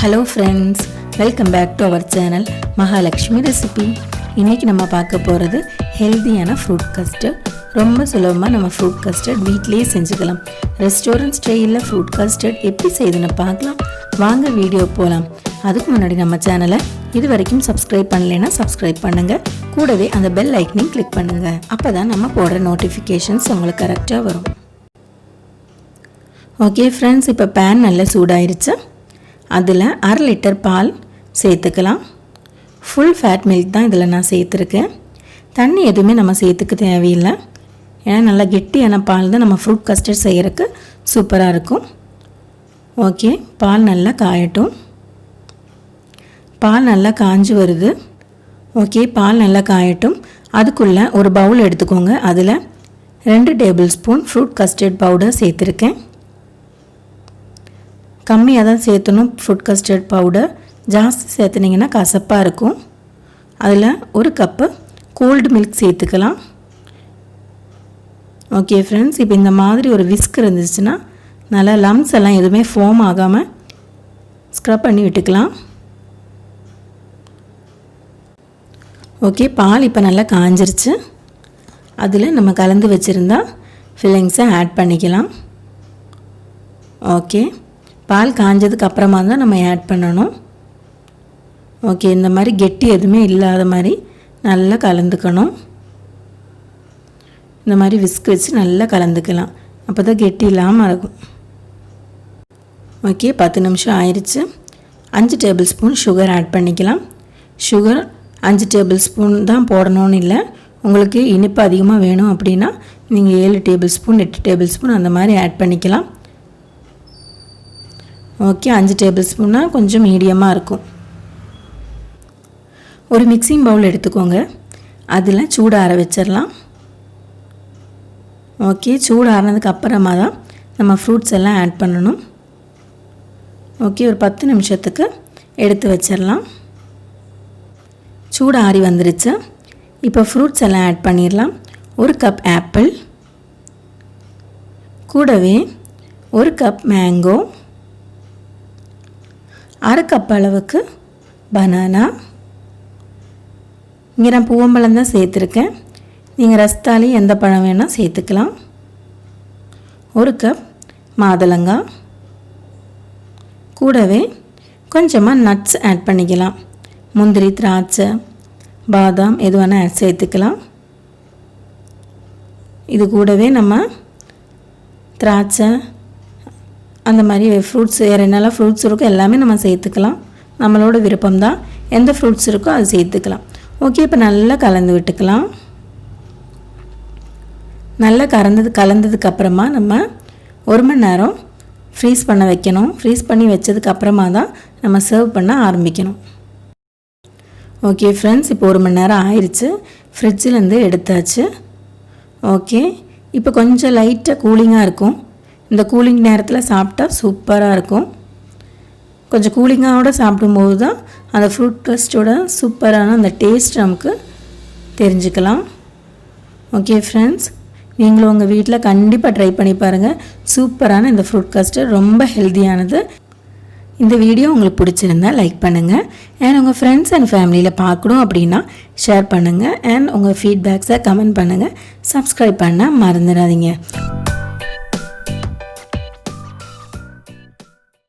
Hello friends, welcome back to our channel Mahalakshmi recipe. இன்னைக்கு நம்ம பார்க்க போறது ஹெல்தியான ஃப்ரூட் கஸ்டர்ட். ரொம்ப சுலபமா நம்ம ஃப்ரூட் கஸ்டர்ட் வீட்லயே செஞ்சுக்கலாம். ரெஸ்டாரன்ட் ஸ்டைல்ல ஃப்ரூட் கஸ்டர்ட் எப்படி செய்யணும்னு பார்க்கலாம். வாங்க வீடியோ போலாம். அதுக்கு முன்னாடி நம்ம சேனலை இதுவரைக்கும் சப்ஸ்கிரைப் பண்ணலைனா சப்ஸ்கிரைப் பண்ணுங்க. கூடவே அந்த பெல் ஐகானையும் கிளிக் பண்ணுங்க. அப்பதான் நம்ம போடுற நோட்டிஃபிகேஷன்ஸ் உங்களுக்கு கரெக்ட்டா வரும். ஓகே ஃப்ரெண்ட்ஸ், இப்போ பேன் நல்லா சூடாயிருச்சு. அதில் 1/2 லிட்டர் பால் சேர்த்துக்கலாம். ஃபுல் ஃபேட் மில்க் தான் இதில் நான் சேர்த்துருக்கேன். தண்ணி எதுவுமே நம்ம சேர்த்துக்க தேவையில்லை. ஏன்னா நல்லா கெட்டியான பால் தான் நம்ம ஃப்ரூட் கஸ்டர்ட் செய்கிறதுக்கு சூப்பராக இருக்கும். ஓகே, பால் நல்லா காயட்டும். பால் நல்லா காஞ்சி வருது. ஓகே, பால் நல்லா காயட்டும். அதுக்குள்ளே ஒரு பவுல் எடுத்துக்கோங்க. அதில் 2 table spoon fruit custard powder சேர்த்துருக்கேன். கம்மியாக தான் சேர்த்தணும் ஃப்ரூட் கஸ்டர்ட் பவுடர். ஜாஸ்தி சேர்த்துனிங்கன்னா கசப்பாக இருக்கும். அதில் 1 கப்பு கோல்டு மில்க் சேர்த்துக்கலாம். ஓகே ஃப்ரெண்ட்ஸ், இப்போ இந்த மாதிரி ஒரு விஸ்க் இருந்துச்சுன்னா நல்லா லம்ஸ் எல்லாம் எதுவுமே ஃபார்ம் ஆகாமல் ஸ்க்ரப் பண்ணி விட்டுக்கலாம். ஓகே, பால் இப்போ நல்லா காஞ்சிருச்சு. அதில் நம்ம கலந்து வச்சுருந்தா ஃபில்லிங்ஸை ஆட் பண்ணிக்கலாம். ஓகே, பால் காஞ்சதுக்கு அப்புறமா தான் நம்ம ஆட் பண்ணணும். ஓகே, இந்த மாதிரி கெட்டி எதுவுமே இல்லாத மாதிரி நல்லா கலந்துக்கணும். இந்த மாதிரி விஸ்க் வச்சு நல்லா கலந்துக்கலாம். அப்போ தான் கெட்டி இல்லாமல் இருக்கும். ஓகே, 10 நிமிஷம் ஆயிடுச்சு. 5 டேபிள் ஸ்பூன் சுகர் ஆட் பண்ணிக்கலாம். சுகர் 5 டேபிள் ஸ்பூன் தான் போடணும்னு இல்லை. உங்களுக்கு இனிப்பு அதிகமாக வேணும் அப்படின்னா நீங்கள் 7 டேபிள் ஸ்பூன் 8 டேபிள் ஸ்பூன் அந்த மாதிரி ஆட் பண்ணிக்கலாம். ஓகே, 5 டேபிள் ஸ்பூன்னா கொஞ்சம் மீடியமாக இருக்கும். ஒரு மிக்சிங் பவுல் எடுத்துக்கோங்க. அதில் சூடார வச்சிடலாம். ஓகே, சூடாறினதுக்கு அப்புறமா தான் நம்ம ஃப்ரூட்ஸ் எல்லாம் ஆட் பண்ணணும். ஓகே, ஒரு 10 நிமிஷத்துக்கு எடுத்து வச்சிடலாம். சூடு ஆறி வந்துருச்சு. இப்போ ஃப்ரூட்ஸ் எல்லாம் ஆட் பண்ணிடலாம். 1 கப் ஆப்பிள், கூடவே 1 கப் மேங்கோ, 1/2 கப் அளவுக்கு பனானா. இங்கே நான் பூவம்பழம் தான் சேர்த்துருக்கேன். நீங்கள் ரஸ்தாலி எந்த பழம் வேணால் சேர்த்துக்கலாம். 1 கப் மாதுளங்காய், கூடவே கொஞ்சமாக நட்ஸ் ஆட் பண்ணிக்கலாம். முந்திரி, திராட்சை, பாதாம் எது வேணால் சேர்த்துக்கலாம். இது கூடவே நம்ம திராட்சை அந்த மாதிரி ஃப்ரூட்ஸ் வேறு என்னெல்லாம் ஃப்ரூட்ஸ் இருக்கோ எல்லாமே நம்ம சேர்த்துக்கலாம். நம்மளோட விருப்பம்தான். எந்த ஃப்ரூட்ஸ் இருக்கோ அது சேர்த்துக்கலாம். ஓகே, இப்போ நல்லா கலந்து விட்டுக்கலாம். நல்லா கலந்ததுக்கு அப்புறமா நம்ம 1 மணி நேரம் ஃப்ரீஸ் பண்ண வைக்கணும். ஃப்ரீஸ் பண்ணி வச்சதுக்கு அப்புறமா தான் நம்ம சர்வ் பண்ண ஆரம்பிக்கணும். ஓகே ஃப்ரெண்ட்ஸ், இப்போ 1 மணி நேரம் ஆயிடுச்சு. ஃப்ரிட்ஜிலேருந்து எடுத்தாச்சு. ஓகே, இப்போ கொஞ்சம் லைட்டாக கூலிங்காக இருக்கும். இந்த கூலிங் நேரத்தில் சாப்பிட்டா சூப்பராக இருக்கும். கொஞ்சம் கூலிங்காவோட சாப்பிடும்போது தான் அந்த ஃப்ரூட் கஸ்டோட சூப்பரான அந்த டேஸ்ட் நமக்கு தெரிஞ்சுக்கலாம். ஓகே ஃப்ரெண்ட்ஸ், நீங்களும் உங்கள் வீட்டில் கண்டிப்பாக ட்ரை பண்ணி பாருங்கள். சூப்பரான இந்த ஃப்ரூட் கஸ்டர்ட் ரொம்ப ஹெல்த்தியானது. இந்த வீடியோ உங்களுக்கு பிடிச்சிருந்தா லைக் பண்ணுங்கள். அண்ட் உங்கள் ஃப்ரெண்ட்ஸ் அண்ட் ஃபேமிலியில் பார்க்கணும் அப்படின்னா ஷேர் பண்ணுங்கள். அண்ட் உங்கள் ஃபீட்பேக்ஸை கமெண்ட் பண்ணுங்கள். சப்ஸ்கிரைப் பண்ண மறந்துடாதீங்க.